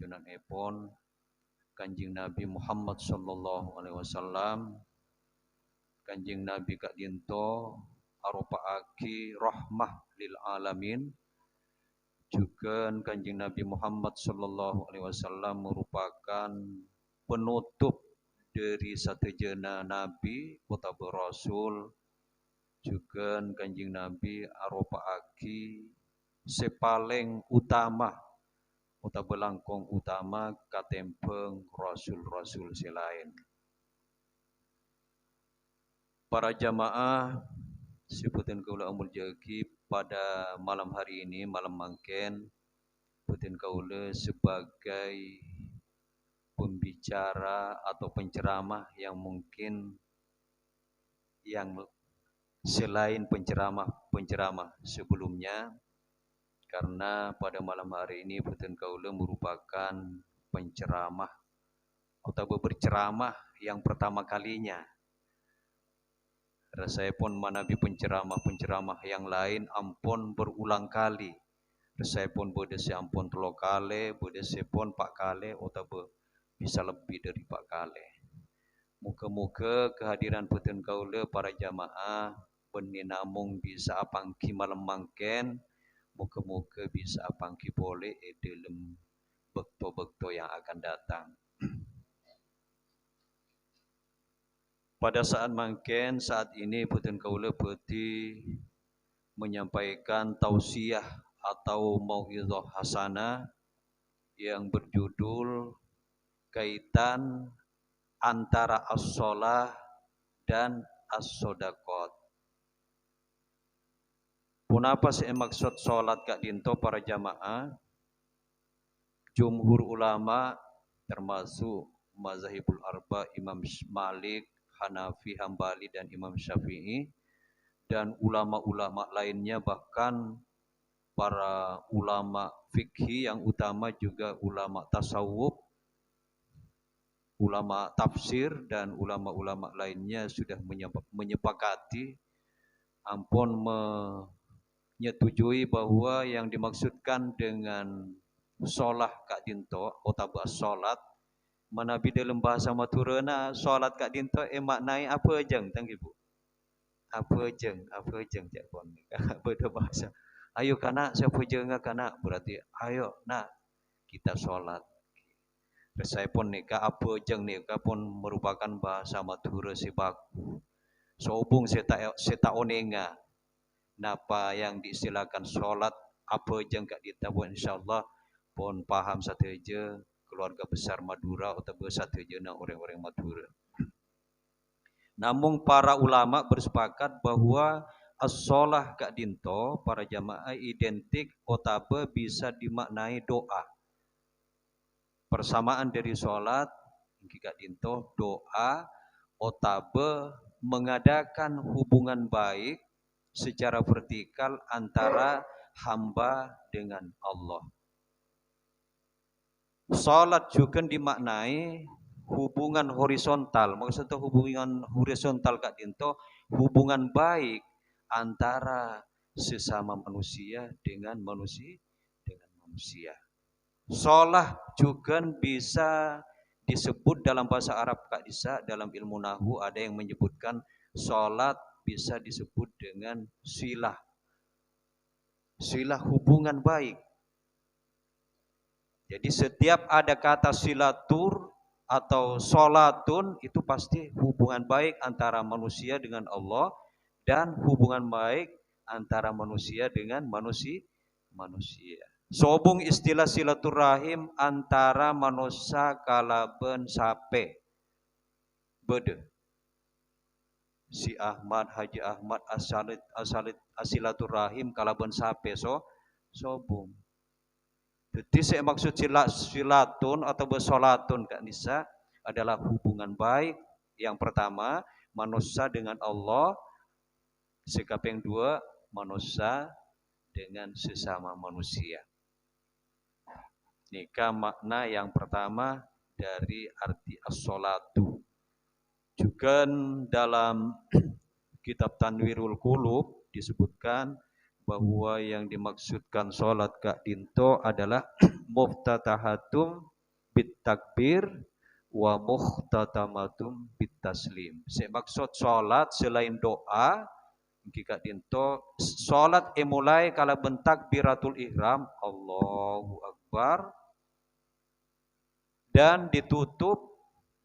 junanipun Kanjeng Nabi Muhammad sallallahu alaihi wasallam. Kanjeng Nabi kak dinto arupaake rahmah lil alamin. Juga Kanjeng Nabi Muhammad sallallahu alaihi wasallam merupakan penutup dari satejana nabi utawa rasul. Juga Kanjeng Nabi arupaake sepaling utama utawa langkung utama katempeng rasul-rasul selain. Para jamaah sebutin kaula umul jagi pada malam hari ini, malam mangken sebutin kaula sebagai pembicara atau penceramah yang mungkin yang selain penceramah sebelumnya, karena pada malam hari ini sebutin kaula merupakan penceramah atau berceramah yang pertama kalinya. Saya pun manabi penceramah yang lain ampun berulang kali. Saya pun bodese ampun 3 kali, bodese pun 4 kali atau bisa lebih dari 4 kali. Muka-muka kehadiran putin kaula para jamaah benih namung bisa apangki malam mangken. Muka-muka bisa apangki boleh dalam bekto-bekto yang akan datang. Pada saat mangken saat ini putin kaula peti menyampaikan tausiah atau mauizah hasanah yang berjudul kaitan antara as-shalah dan as-shadaqat. Punapa sih maksud salat kak dinto para jamaah? Jumhur ulama termasuk mazhabul arba Imam Malik, Hanafi, Hambali dan Imam Syafi'i dan ulama-ulama lainnya, bahkan para ulama fikih yang utama juga ulama tasawuf, ulama tafsir dan ulama-ulama lainnya sudah menyepakati ampun menyetujui bahwa yang dimaksudkan dengan sholah kak dinto utawa sholat manabi dalam bahasa Maturana sholat kak dinto maknai apa jeng tang ibu? Apa jeng cak pon beda bahasa. Ayo kanak siapa jeng kanak berarti ayo nak kita sholat. Saya pun nikah apa jeng nikah pun merupakan bahasa Madura sebaku. Sobung seta onenga. Napa yang diistilahkan sholat apa jeng kak kita buat insyaallah pun paham sateja keluarga besar Madura atau sateja na orang-orang Madura. Namun para ulama bersepakat bahwa as-shalah kak dinto para jamaah identik otabe bisa dimaknai doa. Persamaan dari sholat kak dinto doa otabe mengadakan hubungan baik secara vertikal antara hamba dengan Allah. Salat juga dimaknai hubungan horizontal. Maksudnya hubungan horizontal kak dinto hubungan baik antara sesama manusia dengan manusia. Salah juga bisa disebut dalam bahasa Arab kak Disa, dalam ilmu nahwu ada yang menyebutkan salat bisa disebut dengan silah. Silah hubungan baik. Jadi setiap ada kata silatur atau sholatun itu pasti hubungan baik antara manusia dengan Allah dan hubungan baik antara manusia dengan manusia. Sobung istilah silaturahim antara manusia kalaben sape. Bede. Si Ahmad, Haji Ahmad asilaturahim kalaben sape sobung. Jadi saya maksud silatun atau bersolatun kak Nisa adalah hubungan baik. Yang pertama manusia dengan Allah, sikap yang dua manusia dengan sesama manusia. Nikah makna yang pertama dari arti as-sholatu. Juga dalam kitab Tanwirul Qulub disebutkan bahwa yang dimaksudkan sholat kak dinto adalah muftatahatum bitakbir wa muhtatamatun bitaslim. Maksud solat selain doa, jika dinto solat mulai kalau bentak biratul ihram Allahu Akbar dan ditutup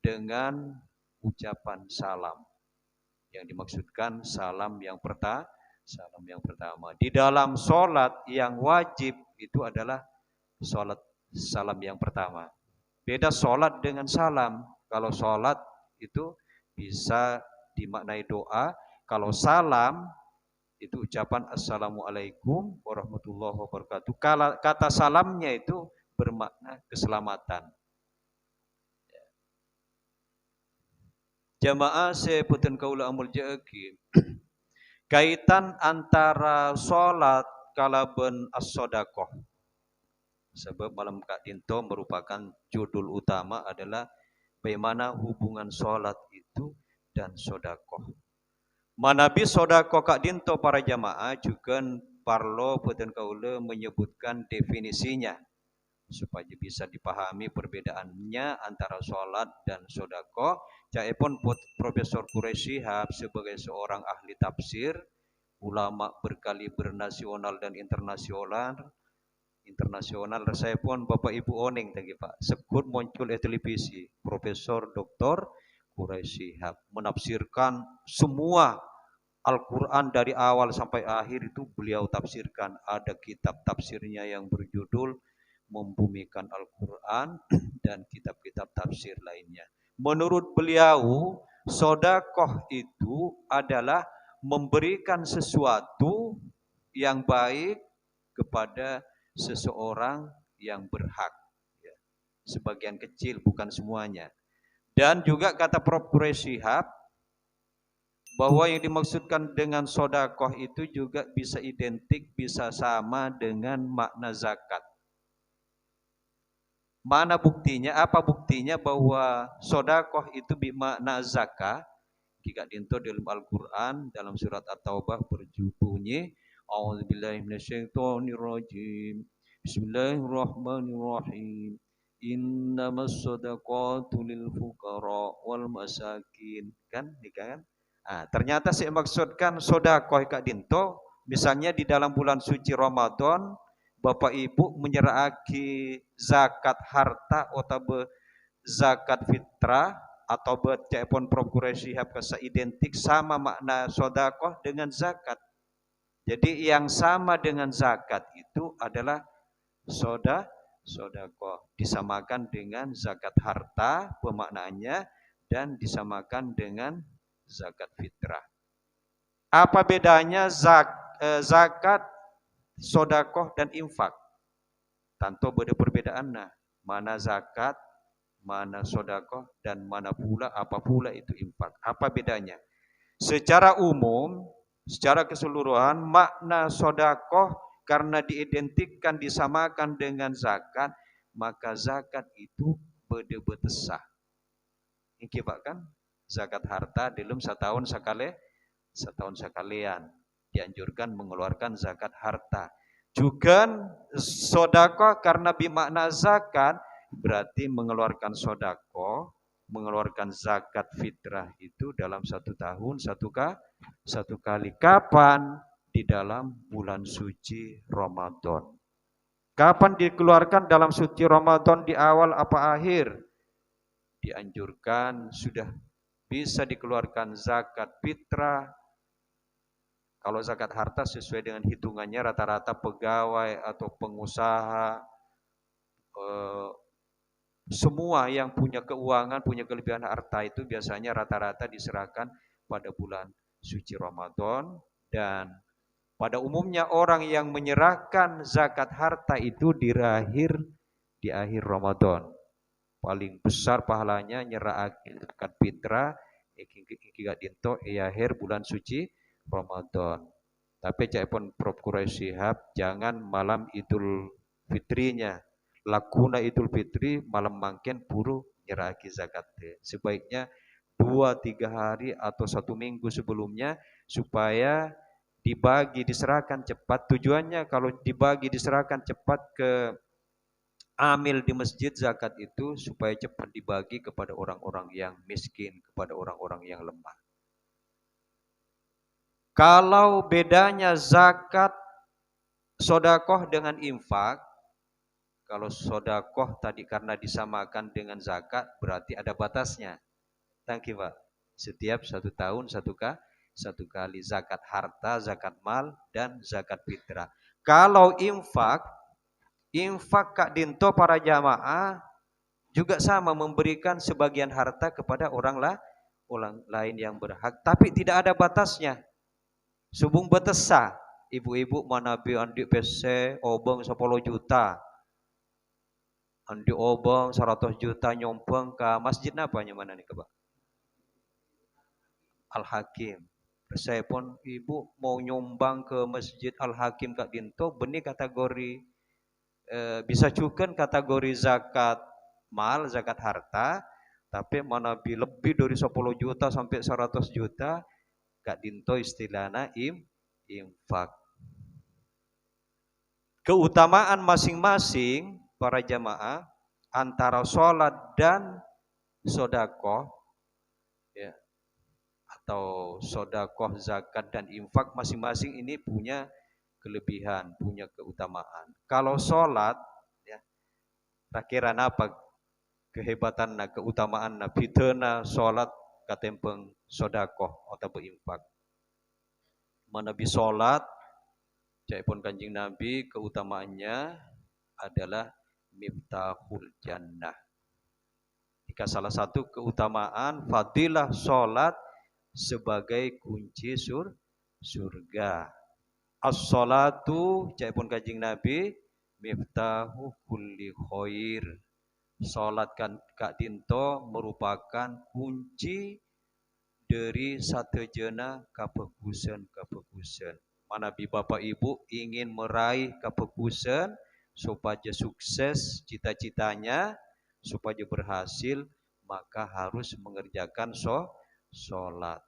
dengan ucapan salam. Yang dimaksudkan salam yang pertama. Di dalam solat yang wajib itu adalah solat salam yang pertama. Beda solat dengan salam. Kalau solat itu bisa dimaknai doa. Kalau salam itu ucapan Assalamualaikum warahmatullahi wabarakatuh. Kata salamnya itu bermakna keselamatan. Jamaah seputan kaula amul jaaki. Kaitan antara solat kalaben as-sodaqoh. Sebab malam Kak Dinto merupakan judul utama adalah bagaimana hubungan solat itu dan sodakoh. Manabi sodakoh Kak Dinto para jamaah juga parlo puten kaula menyebutkan definisinya supaya bisa dipahami perbedaannya antara solat dan sodakoh. Caipun Profesor Quraisy Shihab sebagai seorang ahli tafsir, ulama berkaliber nasional dan internasional, saya pun Bapak Ibu Oning tadi Pak sekut muncul di televisi Profesor Dr. Quraisy Shihab menafsirkan semua Al-Quran dari awal sampai akhir itu beliau tafsirkan. Ada kitab tafsirnya yang berjudul Membumikan Al-Quran dan kitab-kitab tafsir lainnya. Menurut beliau sodakoh itu adalah memberikan sesuatu yang baik kepada seseorang yang berhak, ya. Sebagian kecil, bukan semuanya. Dan juga kata Prof. Quraisy Shihab bahwa yang dimaksudkan dengan sodakoh itu juga bisa identik, bisa sama dengan makna zakat. Mana buktinya? Apa buktinya bahwa sodakoh itu bermakna zakat? Jika dinto dalam Al-Quran dalam surat At-Taubah berbunyi A'udzubillahi minasyaitonirrajim. Bismillahirrahmanirrahim. Innamas shadaqatu lil fuqara wal masakin. Kan? Kan? Ternyata saya maksudkan sedekah Kak Dinto, misalnya di dalam bulan suci Ramadan, Bapak Ibu menyerahkan zakat harta atau zakat fitrah atau bercepon Quraisy Shihab kasa identik sama makna sedekah dengan zakat. Jadi yang sama dengan zakat itu adalah sedekah, disamakan dengan zakat harta pemaknaannya dan disamakan dengan zakat fitrah. Apa bedanya zakat, sedekah dan infak? Tentu beda perbedaan. Mana zakat, mana sedekah dan mana pula apa pula itu infak. Apa bedanya? Secara umum, secara keseluruhan makna sedekah karena diidentikan disamakan dengan zakat, maka zakat itu beda betesah. Iki Pak kan zakat harta dalam setahun sekalian dianjurkan mengeluarkan zakat harta. Juga sedekah karena bermakna zakat berarti mengeluarkan sedekah, mengeluarkan zakat fitrah itu dalam satu tahun satu kali. Kapan? Di dalam bulan suci Ramadan. Kapan dikeluarkan dalam suci Ramadan, di awal apa akhir? Dianjurkan sudah bisa dikeluarkan zakat fitrah. Kalau zakat harta sesuai dengan hitungannya rata-rata pegawai atau pengusaha, semua yang punya keuangan, punya kelebihan harta itu biasanya rata-rata diserahkan pada bulan suci Ramadan. Dan pada umumnya orang yang menyerahkan zakat harta itu di akhir Ramadan. Paling besar pahalanya nyerah zakat fitrah iki dinto akhir bulan suci Ramadan. Tapi caipun Prof. Quraisy Shihab jangan malam Idul Fitrinya. Lakuna Idul Fitri malam mangken puru nyerahki zakat. Sebaiknya 2-3 hari atau 1 minggu sebelumnya supaya dibagi diserahkan cepat. Tujuannya kalau dibagi diserahkan cepat ke amil di masjid zakat itu supaya cepat dibagi kepada orang-orang yang miskin, kepada orang-orang yang lemah. Kalau bedanya zakat sodakoh dengan infak, kalau sodakoh tadi karena disamakan dengan zakat berarti ada batasnya. Thank you, Pak. Setiap 1 tahun satu kali zakat harta, zakat mal, dan zakat fitrah. Kalau infak Kak Dinto para jamaah juga sama memberikan sebagian harta kepada orang lain yang berhak, tapi tidak ada batasnya. Subung betesa, ibu-ibu manabi andi PC obeng 10 juta, andi obeng 100 juta nyompeng ke masjid apa mana nih Pak? Al-Hakim. Saya pun ibu mau nyumbang ke masjid Al-Hakim Kak Dinto, benih kategori bisa juga kategori zakat mal, zakat harta, tapi mana lebih dari 10 juta sampai 100 juta, Kak Dinto istilahnya infak. Keutamaan masing-masing para jamaah antara sholat dan sodakoh, ya, atau sodakoh, zakat dan infak masing-masing ini punya kelebihan, punya keutamaan. Kalau sholat, ya, kira apa kehebatan keutamaan fitna sholat katempeng sodakoh atau berinfak. Menabi sholat, pun kanjing Nabi keutamaannya adalah miftahul jannah. Jika salah satu keutamaan fadilah sholat sebagai kunci surga. As-sholatu, pun kanjing Nabi, miftahu kulli khair. Sholat kan Kak Dinto merupakan kunci dari satejana kabagusan. Mana bapak ibu ingin meraih kabagusan supaya sukses cita-citanya, supaya berhasil, maka harus mengerjakan sholat.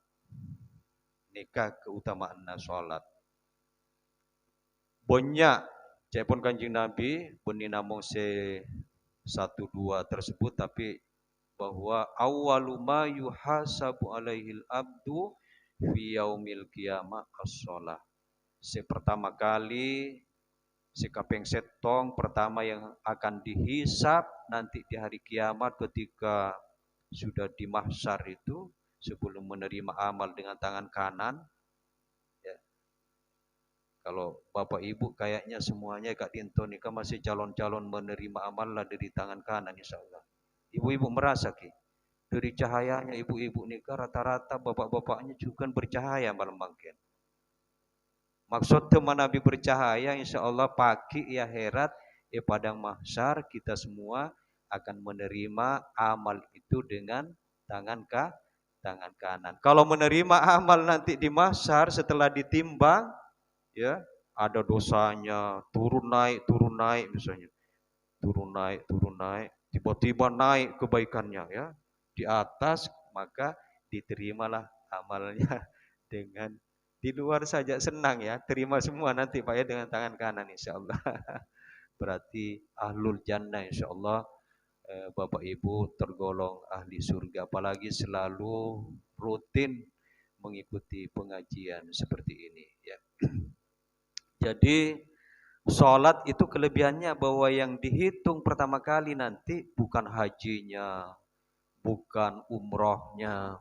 Nikah keutamaan sholat. Banyak pun kanjeng Nabi beni namung 1-2 tersebut, tapi bahwa awwalu ma yuhasabu alaihil abdu fi yaumil qiyamah as-shalah. Pertama kali kaping setong pertama yang akan dihisap nanti di hari kiamat ketika sudah di mahsyar itu, sebelum menerima amal dengan tangan kanan, ya. Kalau bapak ibu kayaknya semuanya Kak Dinto nikah masih calon-calon menerima amal lah dari tangan kanan insyaallah. Ibu-ibu merasa dari cahayanya ibu-ibu nikah rata-rata bapak-bapaknya juga bercahaya malam mungkin. Maksud teman Nabi bercahaya insya Allah pagi ya herat padang mahsyar kita semua akan menerima amal itu dengan tangan kanan. Kalau menerima amal nanti di mahsyar setelah ditimbang, ya ada dosanya turun naik misalnya, turun naik, tiba-tiba naik kebaikannya ya di atas, maka diterimalah amalnya dengan di luar saja senang ya, terima semua nanti Pak ya dengan tangan kanan insyaallah. Berarti ahlul jannah insyaallah, Bapak Ibu tergolong ahli surga, apalagi selalu rutin mengikuti pengajian seperti ini ya. Jadi sholat itu kelebihannya bahwa yang dihitung pertama kali nanti bukan hajinya, bukan umrohnya,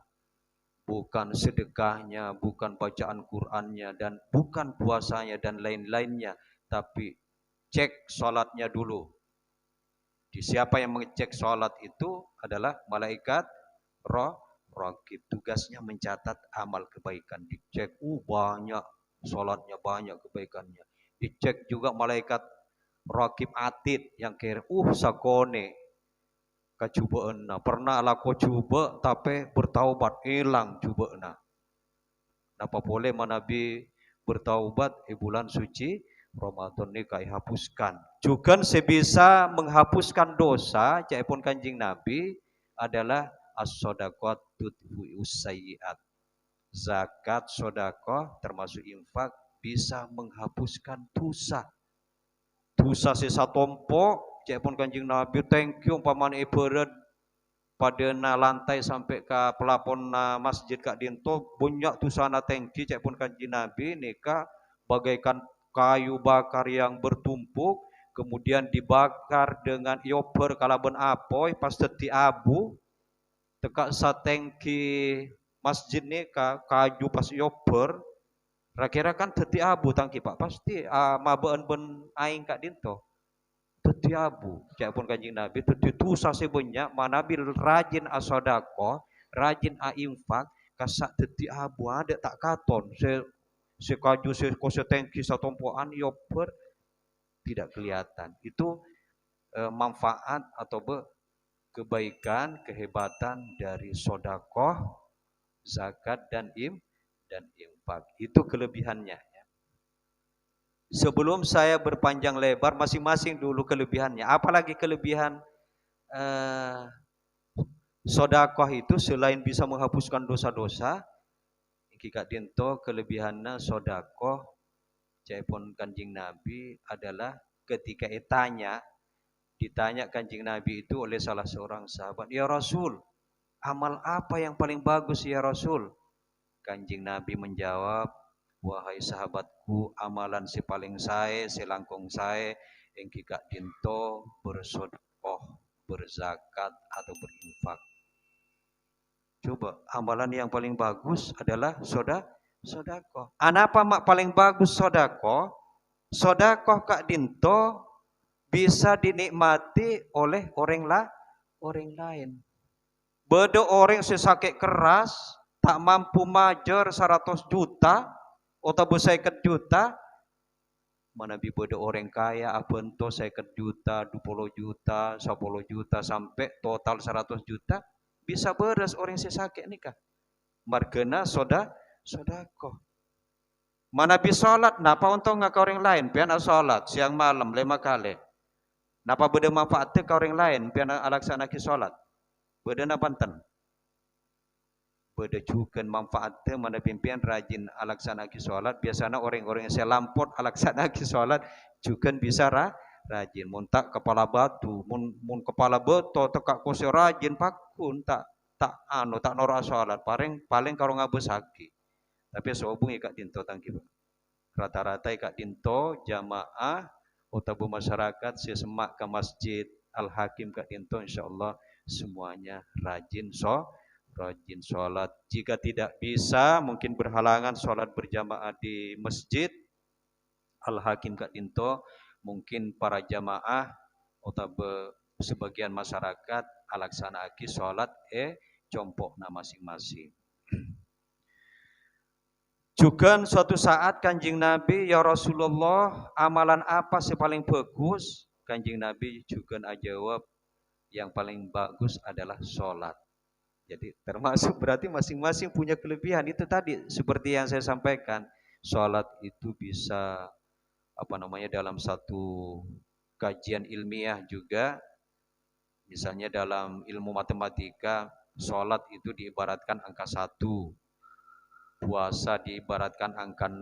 bukan sedekahnya, bukan bacaan Qur'annya, dan bukan puasanya dan lain-lainnya, tapi cek sholatnya dulu. Di siapa yang mengecek sholat itu adalah malaikat raqib. Tugasnya mencatat amal kebaikan. Dicek, banyak sholatnya, banyak kebaikannya. Dicek juga malaikat raqib atid yang kira, sakone kacubaanna pernah lako cuba tapi bertaubat hilang cubaanna. Napa boleh manabi bertaubat bulan suci Ramadan ini kai hapuskan. Juga sebisa menghapuskan dosa, pun kanjing Nabi adalah as-shadaqat tudfi'us sayyi'at. Zakat, sedekah termasuk infak bisa menghapuskan dosa. Dosa sisa tompo cek pun Kanjeng Nabi thank you umpamane ibarat pada na lantai sampai ke pelapon na masjid kak dinto banyak tu sana thank you cek pun Kanjeng Nabi nika bagaikan kayu bakar yang bertumpuk kemudian dibakar dengan ioper kalaben apoy pas teti abu tekak satengki masjid nika kayu pas ioper kira kan teti abu tangki pak pasti mabeen ben aing kak dinto teti abu cak pun Kanjeng Nabi teti tusa sebanyak manabil rajin asodako rajin infak kasak teti abu ada tak katon se kaju se kose tengki satompoan yoper tidak kelihatan itu manfaat atau kebaikan kehebatan dari sodakoh zakat dan infak itu kelebihannya. Sebelum saya berpanjang lebar, masing-masing dulu kelebihannya. Apalagi kelebihan sodakoh itu selain bisa menghapuskan dosa-dosa, Kika Dinto kelebihannya sodakoh, Caipun Kanjeng Nabi adalah ketika ditanya Kanjeng Nabi itu oleh salah seorang sahabat, ya Rasul, amal apa yang paling bagus ya Rasul? Kanjeng Nabi menjawab, wahai sahabatku, amalan si paling sae, si langkung sae, engki kak dinto bersedekah, berzakat atau berinfak. Coba, amalan yang paling bagus adalah sodakoh. Anapa mak paling bagus sodakoh? Sodakoh kak dinto bisa dinikmati oleh orang lain. Beda orang sesakit keras, tak mampu majer 100 juta atau 50 juta mana beda orang kaya apa ento 50 juta 20 juta 10 juta sampai total 100 juta bisa beres orang sesakit nikah margena sodakoh mana bisa salat napa untuk ngaka orang lain pian salat siang malam 5 kali napa beda manfaatnya ke orang lain pian alaksana ki salat beda napanten berdejukan manfaatnya mana pimpinan rajin alaksanaki sholat biasanya orang-orang yang selampot alaksanaki sholat juga bisa rajin muntak kepala batu mun kepala beto tekak kose rajin pakun tak norak sholat paling karo ngabesaki tapi sehubungi kak dinto tangki rata-rata kak dinto jamaah utabu masyarakat semak ke masjid Al-Hakim kak dinto insyaallah semuanya rajin sholat. Jika tidak bisa, mungkin berhalangan sholat berjamaah di masjid Al-Hakim Kak Dinto, mungkin para jamaah atau sebagian masyarakat alaksana aki sholat compokna masing-masing. Juga suatu saat Kanjeng Nabi, ya Rasulullah, amalan apa sih paling bagus? Kanjeng Nabi juga jawab, yang paling bagus adalah sholat. Jadi termasuk berarti masing-masing punya kelebihan itu tadi seperti yang saya sampaikan sholat itu bisa dalam satu kajian ilmiah juga misalnya dalam ilmu matematika sholat itu diibaratkan angka 1 puasa diibaratkan angka 0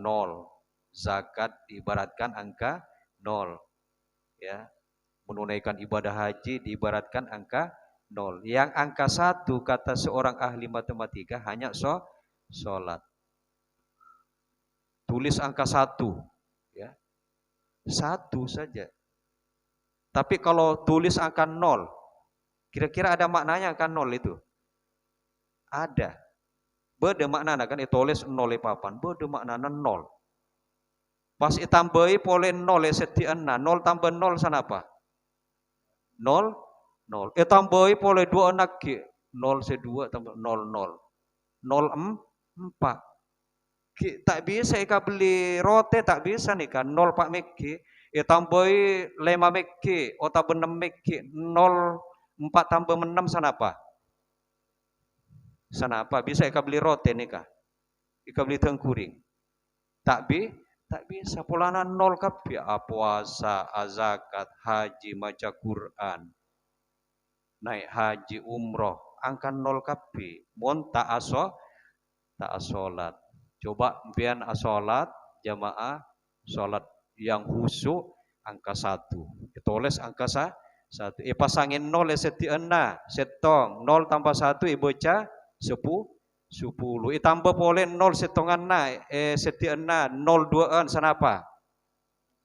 zakat diibaratkan angka 0 ya menunaikan ibadah haji diibaratkan angka 0. Yang angka 1 kata seorang ahli matematika hanya sholat. Tulis angka 1 ya. 1 saja. Tapi kalau tulis angka 0, kira-kira ada maknanya angka 0 itu? Ada. Beda maknanya kan tulis 0 papan, beda maknanya 0. Pas itambahi pole 0 setiana, 0 tambah 0 sana apa? 0 tambahi boleh 2 anak 0 se2 tambah 0 4 tak bisa ika beli roti tak bisa nih kan 0 pak meki tambahi 5 meki atau 6 meki 0 4 tambah 6 sana apa bisa ika beli roti nih kah ika beli tengkuring tak bisa pulana 0 kabeh puasa zakat haji maca Quran naik haji umroh angka 0 kabeh mun tak asolat coba pian asolat jamaah salat yang khusyuk angka 1 ditulis angka Satu. Pasangin nol setiena, setong. Nol tambah satu bocah 10. Tambah boleh nol setongan na, setiena, nol duaan sanapa?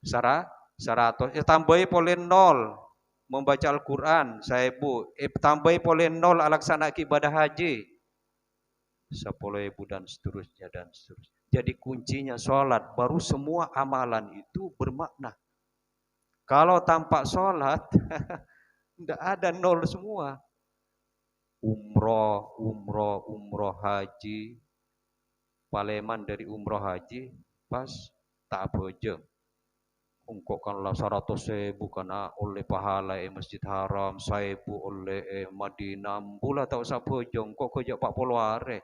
Seratus. Tambahi boleh nol membaca Al-Quran, 1000. Tambahi boleh nol alaksana ibadah haji, 10.000 dan seterusnya dan seterusnya. Jadi kuncinya sholat, baru semua amalan itu bermakna. Kalau tanpa sholat, tidak ada nol semua. Umroh haji, paleman dari umroh haji, pas tak beje. Ungkapkanlah 100.000 karena oleh pahala Masjid Haram, 1.000 oleh Madinah, pula tak usah bejong, kok kejak 40 hari.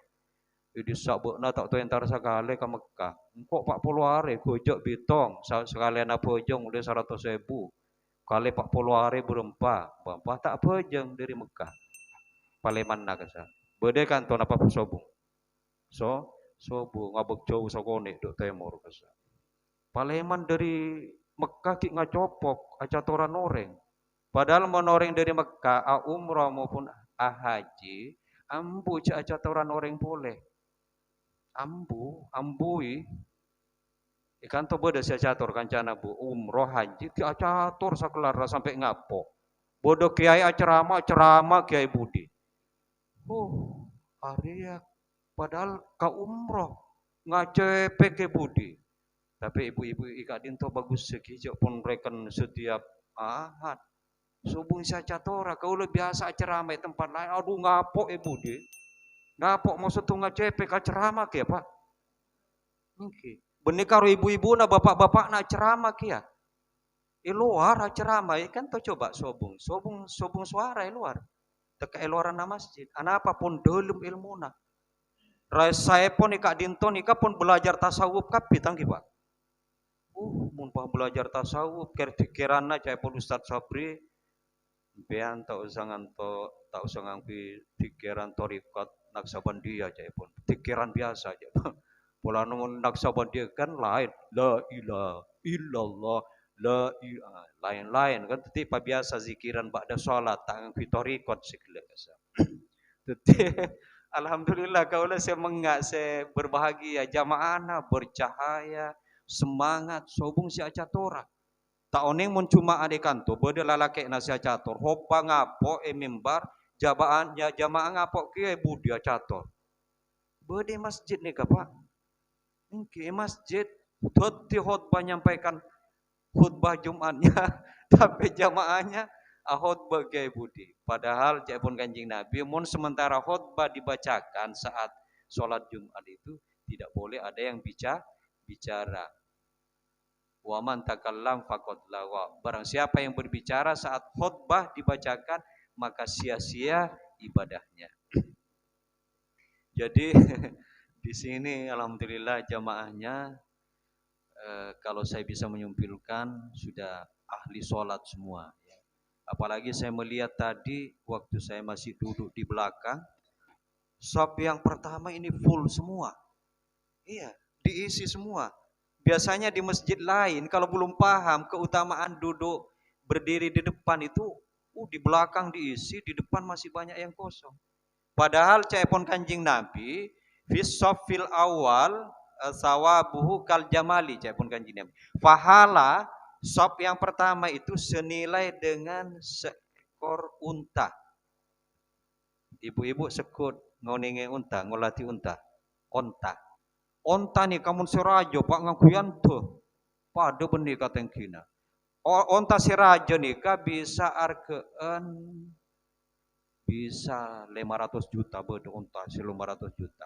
Jadi sabukna tak tahu entar sekali ke Mekah. Kok 40 hari kejak bitong, sekalian apa bejong oleh 100.000. Kali 40 hari berempat, bapak tak bejong dari Mekah. Paleman nak kesa. Bede kan tuan apa sobung. Sobung ngabek jauh sakone dok temur kesa. Paleman dari Mekah ki ngacopok acatoran oreng. Padahal menoreng dari Mekah umrah maupun haji, ambu cak acatoran oreng boleh. Ambui ikan to beda sia catur kancana bu umroh haji ti acatur sakelar sampai ngapo. Bodoh kiai ceramah kiai budi. Arya padahal ka umroh ngacepe ke budi. Tapi ibu-ibu ika dinto bagus segi pun reken setiap ahad. Subung sia catora kau lebih biasa ceramah tempat lain. Aduh ngapok budi. Ngapok maksud tu ngacepe ka ceramah ke Pak? Nggih. Benih karo ibu-ibu na bapak-bapak na ceramah kia. Luar ceramah kan to coba sobung suara luar. Teka luar na masjid. Anapa pun dalam ilmuna. Rai saya pun ika dinto ika pun belajar tasawuf kapi tangki Pak. Mun belajar tasawuf pikiranna cai pun Ustaz Sabri. Bean tak usah ngampi pikiran torikat naksabandia cai pun. Pikiran biasa aja. Pola nungun naksabandia kan lain. La ilaha illallah. La ilaha lain-lain kan tetapi biasa zikiran ba'da salat tangan fitorikot sikile kasa. Tetapi alhamdulillah kaulah saya mengak saya berbahagia jamaahna bercahaya semangat sobung si acatora. Tak oneng mun cuma ade kanto bode lalake na si acator hoppa ngapo mimbar jamaah ngapo kiai budi acator. Bode masjid nih Pak. Mungkin masjid khutbah menyampaikan khutbah Jumatnya tapi jamaahnya khutbah kiai budi. Padahal pun Kanjeng Nabi mun sementara khutbah dibacakan saat sholat Jumat itu tidak boleh ada yang bicara. Wa man takallam faqad lawa. Barang siapa yang berbicara saat khutbah dibacakan maka sia-sia ibadahnya. Jadi di sini alhamdulillah jamaahnya kalau saya bisa menyimpulkan sudah ahli sholat semua. Apalagi saya melihat tadi waktu saya masih duduk di belakang, shop yang pertama ini full semua. Iya, diisi semua. Biasanya di masjid lain kalau belum paham keutamaan duduk berdiri di depan itu, di belakang diisi, di depan masih banyak yang kosong. Padahal caipun Kanjeng Nabi, fis fil awal sawabuhu kal jamali caipun Kanjeng Nabi. Pahala sop yang pertama itu senilai dengan seekor unta. Ibu-ibu sekut ngoninge unta, ngolati unta. Onta nih kamu serajo pak ngakuyan tuh pada benih kateng kina. Onta serajo nih bisa arkean bisa 500 juta bede onta 500 juta.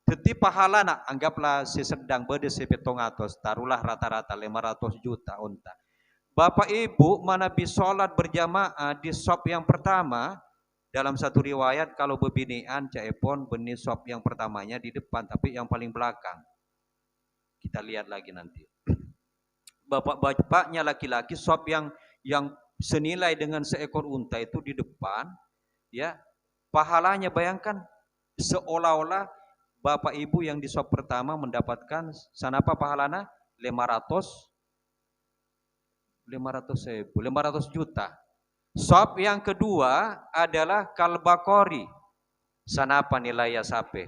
Jadi pahala nak anggaplah si sedang bede si petongatos taruhlah rata-rata 500 juta onta. Bapak Ibu mana bisa sholat berjamaah di shop yang pertama. Dalam satu riwayat kalau bebinian caipon benih shop yang pertamanya di depan tapi yang paling belakang. Kita lihat lagi nanti. Bapak-bapaknya laki-laki shop yang senilai dengan seekor unta itu di depan, ya. Pahalanya bayangkan seolah-olah Bapak Ibu yang di shop pertama mendapatkan sanapa pahalana 500 juta. Sop yang kedua adalah kalbakori. Sanapa nilai sape?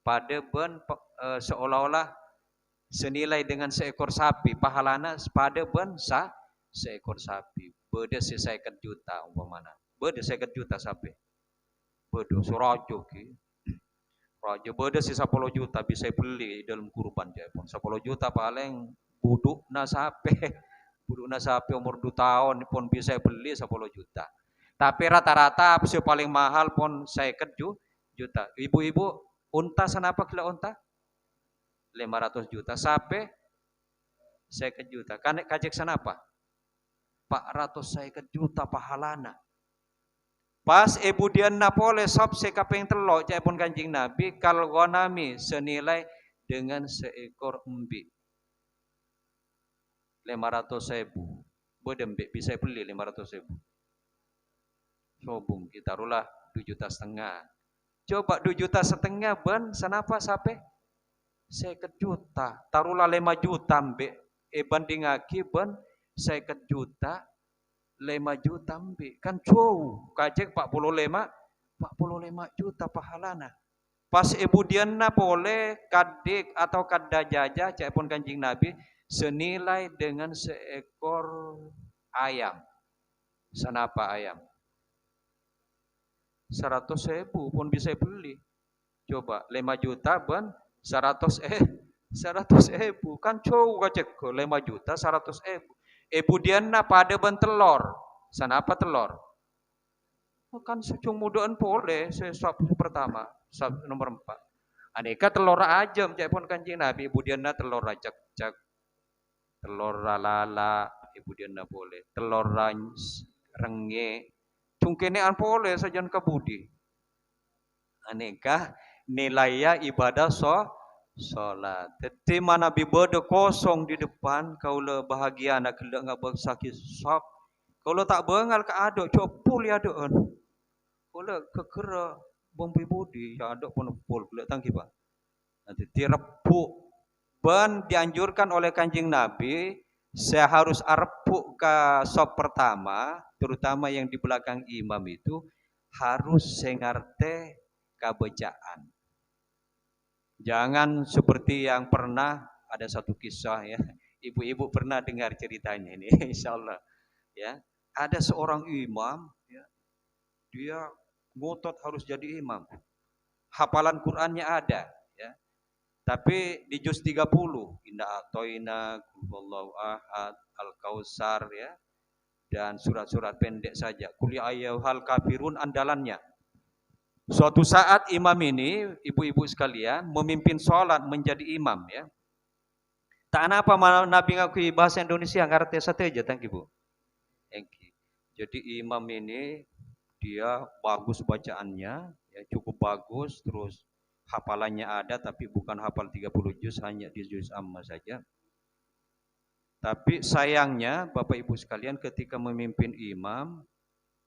Pada ben seolah-olah senilai dengan seekor sapi. Pahalana pada ben seekor sapi. Beda 50 juta umpamana. Beda 50 juta sapi. Beda surajo ki. Raja beda 10 juta bisa beli dalam kurban dia pun. 10 juta paling buduk na sapi. Buduk na sapi umur 2 tahun pun bisa beli 10 juta. Tapi rata-rata paling mahal pun 50 juta. Ibu-ibu unta sanapa kilo unta? 500 juta. Sapi 50 juta. Kan kajek sanapa? 450 juta pahalana. Pas ibu dia napole sop sekapeng telok cai pun Kanjeng Nabi kal ghanami senilai dengan seekor embi. 500.000. Bodembek bisa beli 500.000. Sobung kita taruhlah 2,5 juta. Coba 2,5 juta ben sanapa sape? 50 juta. Taruhlah 5 juta mbek. Bandingake ben 50 juta 5 juta mbek. Kan jauh. Kajek 45 juta pahalana. Pas ibu diana boleh kadik atau kada jajah cak pun Kanjeng Nabi senilai dengan seekor ayam. Sanapa ayam? 100.000 pun bisa beli. Coba 5 juta ben 100.000 kan jauh kajek 5 juta 100.000. Ibu diana pada ben telur. Sanapa telur? Kan secung mudaan boleh sesop pertama, sop nomor 4. Aneka telur ajam cak pun Kanjeng Nabi, ibu diana telur racak-cak, telur lala, ibu diana boleh, telur renge, cungkenean boleh sajan kabudi. Aneka nilainya ibadah sholat. Tetapi mana bibada kosong di depan, kau le bahagia nak kelak ngak bersakit sop. Kalau tak bengal ke aduk copul ya adukan. Kalau kekera bombi bodi ya aduk pun pul kelak tangki pak. Nanti direpuk. Ben dianjurkan oleh Kanjeng Nabi saya harus arepuk ke sop pertama, terutama yang di belakang imam itu harus sengarte kabecaan. Jangan seperti yang pernah ada satu kisah ya, ibu-ibu pernah dengar ceritanya ini, insyaallah ya. Ada seorang imam ya, dia ngotot harus jadi imam. Hafalan Qur'annya ada ya. Tapi di juz 30, inna atoina, kulhuwallahu ahad, al-kausar ya. Dan surat-surat pendek saja. Qul ya ayyuhal kafirun andalannya. Suatu saat imam ini, ibu-ibu sekalian, memimpin sholat menjadi imam ya. Tak apa Nabi ngakui bahasa Indonesia ngerti saja tangki Bu. Jadi imam ini dia bagus bacaannya, ya cukup bagus, terus hafalannya ada tapi bukan hafal 30 juz, hanya di juz amma saja. Tapi sayangnya Bapak Ibu sekalian ketika memimpin imam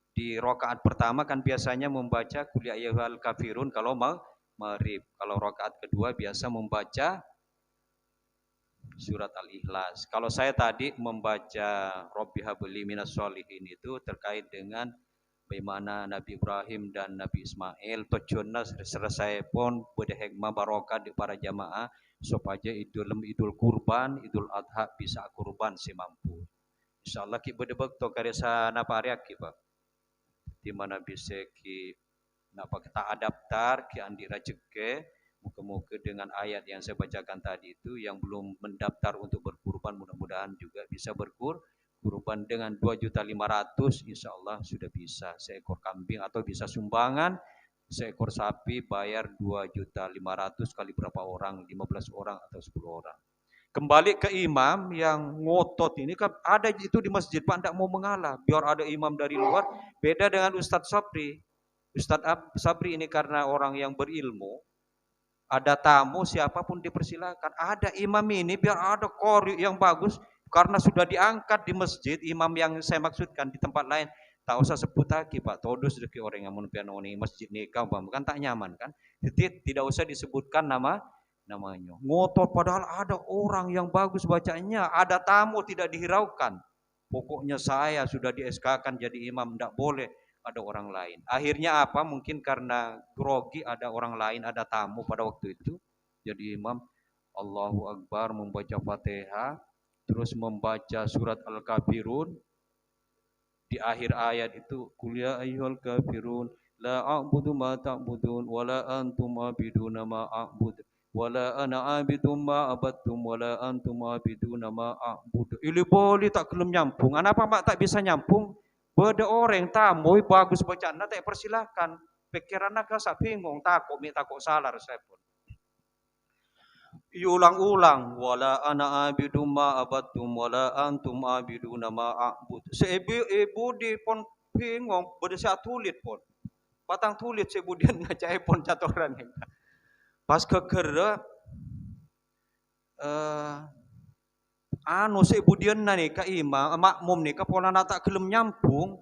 di rakaat pertama kan biasanya membaca qul ya ayyuhal kafirun kalau maghrib. Kalau rakaat kedua biasa membaca surat Al-Ikhlas. Kalau saya tadi membaca Rabbi habli minas sholihin itu terkait dengan bagaimana Nabi Ibrahim dan Nabi Ismail tujuannya selesai pun berhikmah barokah di para jamaah supaya idul kurban, idul adha bisa kurban semampu. Insyaallah ki bedebek to karesa napa ariak ki Pak. Di mana bisa ki napa kita adaptar ki andi rajeke. Muka-muka dengan ayat yang saya bacakan tadi itu yang belum mendaftar untuk berkurban mudah-mudahan juga bisa berkurban dengan 2.500.000 insyaallah sudah bisa seekor kambing atau bisa sumbangan seekor sapi bayar 2.500.000 kali berapa orang 15 orang atau 10 orang. Kembali ke imam yang ngotot ini kan ada itu di masjid Pak tidak mau mengalah biar ada imam dari luar beda dengan Ustadz Sabri. Ustadz Sabri ini karena orang yang berilmu ada tamu siapapun dipersilakan. Ada imam ini biar ada qori yang bagus karena sudah diangkat di masjid imam yang saya maksudkan di tempat lain. Tak usah sebut lagi Pak. Todus deki orang yang menpian ini masjid nikah kan tak nyaman kan. Jadi tidak usah disebutkan namanya. Ngotot padahal ada orang yang bagus bacanya, ada tamu tidak dihiraukan. Pokoknya saya sudah di SK-kan jadi imam, tidak boleh ada orang lain. Akhirnya apa? Mungkin karena grogi, ada orang lain, ada tamu pada waktu itu. Jadi imam, Allahu Akbar, membaca Fatihah, terus membaca surat Al-Kafirun. Di akhir ayat itu, Qul ya ayyuhal kafirun la a'budu ma ta'budun wala antum a'biduna ma a'bud wala ana a'bidum ma abattum wala antum a'biduna ma a'bud. Ili boleh tak kelem nyampung. Kenapa mak tak bisa nyampung? Beda orang tamu bagus bacaan tak persilahkan. Pikiran nak sak bingung, takut salah saya pun. Iulang-ulang, wala ana abidu ma abattum wala antum abiduna ma a'bud. Ibu di pon bingung, berdesa tulit pon. Patang tulit sebudian ngajai pon catoran. Pas kekera anu sebudian nih ka imam makmum nih ka pola tak kelem nyampung.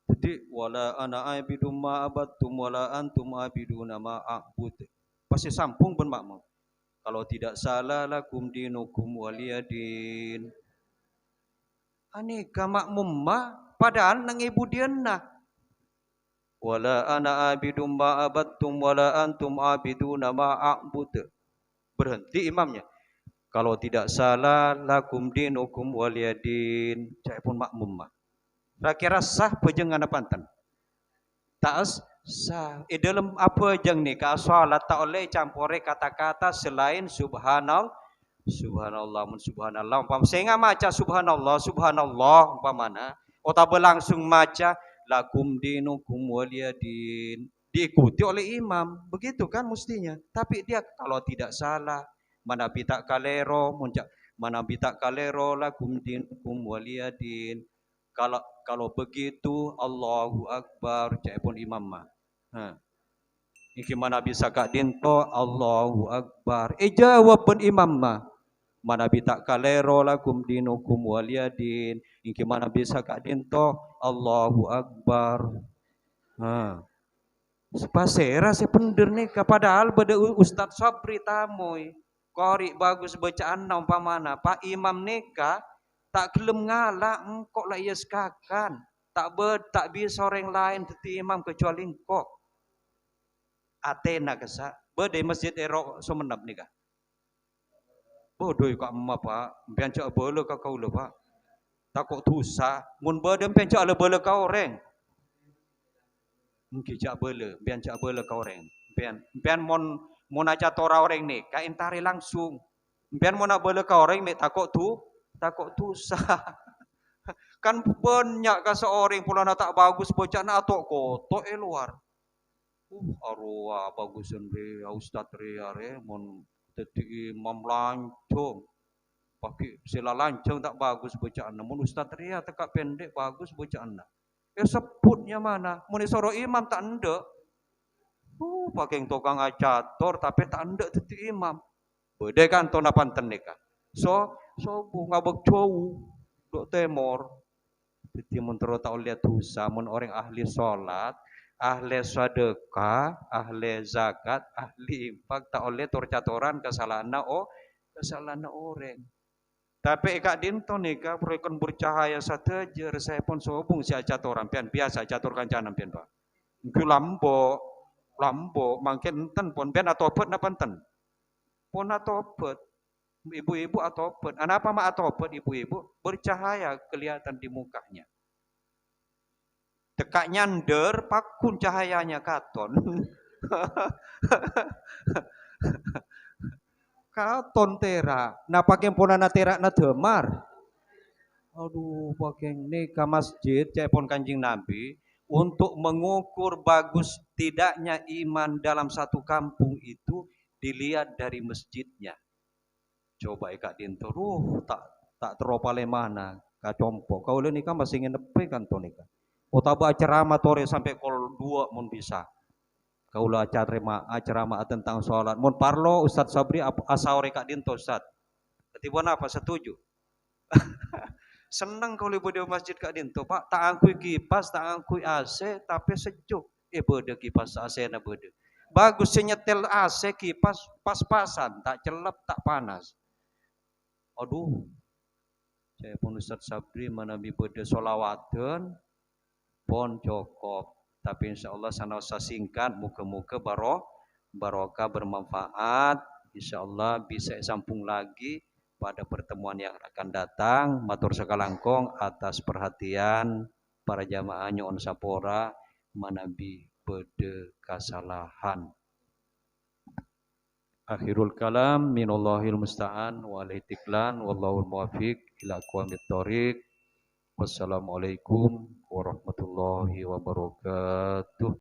Jadi wala ana abidu ma abattum wala antum abiduna ma a'bud. Pasti sampung pun makmum. Kalau tidak salah lakum dinukum waliyadin. Aneka makmum mah padahal nang ibu diana. Wala ana abidum ma abattum wala antum abiduna ma a'bud. Berhenti imamnya. Kalau tidak salah lakum dinukum waliyadin. Saya pun makmum mah. Kira-kira sah pejengan pantan. Tak sah. Dalam apa jeng ni ka salat tak oleh campure kata-kata selain subhanallah, subhanallah, subhanallah. Umpama saya maca subhanallah, subhanallah umpamana, atau berlangsung maca lakum dinukum waliyadin. Diikuti oleh imam, begitu kan mestinya. Tapi dia kalau tidak salah, mana bitak kalero, mana bitak kalero lakum dinukum waliyadin. Kalau begitu Allahu Akbar cai pun imam mah. Iki mana bisa kak dinto Allahu Akbar. Jawab pun imam mah. Mana bisa kalero lakum dinukum waliyadin. Iki mana bisa kak dinto Allahu Akbar. Sepasera sepender nih padahal beda Ustadz Sabri tamoy. Kori bagus bacaan na umpamana. Pak imam neka tak gelem ngalah engkau lah ia sekakan. Tak bisa orang lain teti imam kecuali engkau. Atena kesa. Bede masjid ero Sumenep nika. Bodoh kak emak pak. Piancak bola kau le pak. Takut tusa. Mun bede piancak le bola kau orang. Mungkin cak bola. Piancak bola kau orang. Pian mon aja tora orang nih. Kak intari langsung. Pian mon nak bola kau orang mek takut tusa. Kan banyak kan seorang pula nak tak bagus bocah nak atok kotok luar. Arwah bagusan re Ustaz re are mon teti imam lancung. Pakai sila lancung tak bagus bacaan. Mun Ustaz re tekak pendek bagus bacaan. Sebutnya mana? Mun soro imam tak ndek. Pakai tukang acator tapi tak ndek teti imam. Bede kan to napanten nika. So ngabek jauh dok temor. Jadi mun tak lihat dosa mun orang ahli salat, ahli sedekah, ahli zakat, ahli infak tak oleh torcatoran kesalahan orang. Tapi kak dinto nika proyekon bercahaya satejer saya pun sobung si acatoran pian biasa catur kancanan pian pak. Ku lambo mangken enten pon pian atopet napanten. Pon atopet. Ibu-ibu atopet. Kenapa mak atopet ibu-ibu? Bercahaya kelihatan di mukanya. Tekak nyander pakun cahayanya katon. Katon tera. Nah pakai ponana tera na demar. Aduh pakai ini ke masjid cepon kanjing Nabi untuk mengukur bagus tidaknya iman dalam satu kampung itu dilihat dari masjidnya. Coba kak dinto, tak teropale mana kak compo. Kau le nika masih ngenepe kan to nika. Otaba ceramah tore sampai kol 2 mun bisa. Kau lah ceramah tentang sholat. Mun parlo Ustaz Sabri asaure kak dinto Ustaz. Ketibuan apa setuju? Senang kau libu di masjid kak dinto pak. Tak angkui kipas, tak angkui AC, tapi sejuk. Bede kipas AC na bede. Bagus senyetel AC kipas pas-pasan, tak celep tak panas. Aduh, Saya pun Ustaz Sabri manabi bede solawaten pon cukup. Tapi insya Allah sana usah singkat, muka-muka barokah bermanfaat. Insya Allah bisa sambung lagi pada pertemuan yang akan datang. Matur sakalangkong atas perhatian para jamaah nyon sapora manabi bede kasalahan. Akhirul kalam minallahil musta'an wal itiklan wallahul muwafiq ila aqwamit thoriq. Wassalamualaikum warahmatullahi wabarakatuh.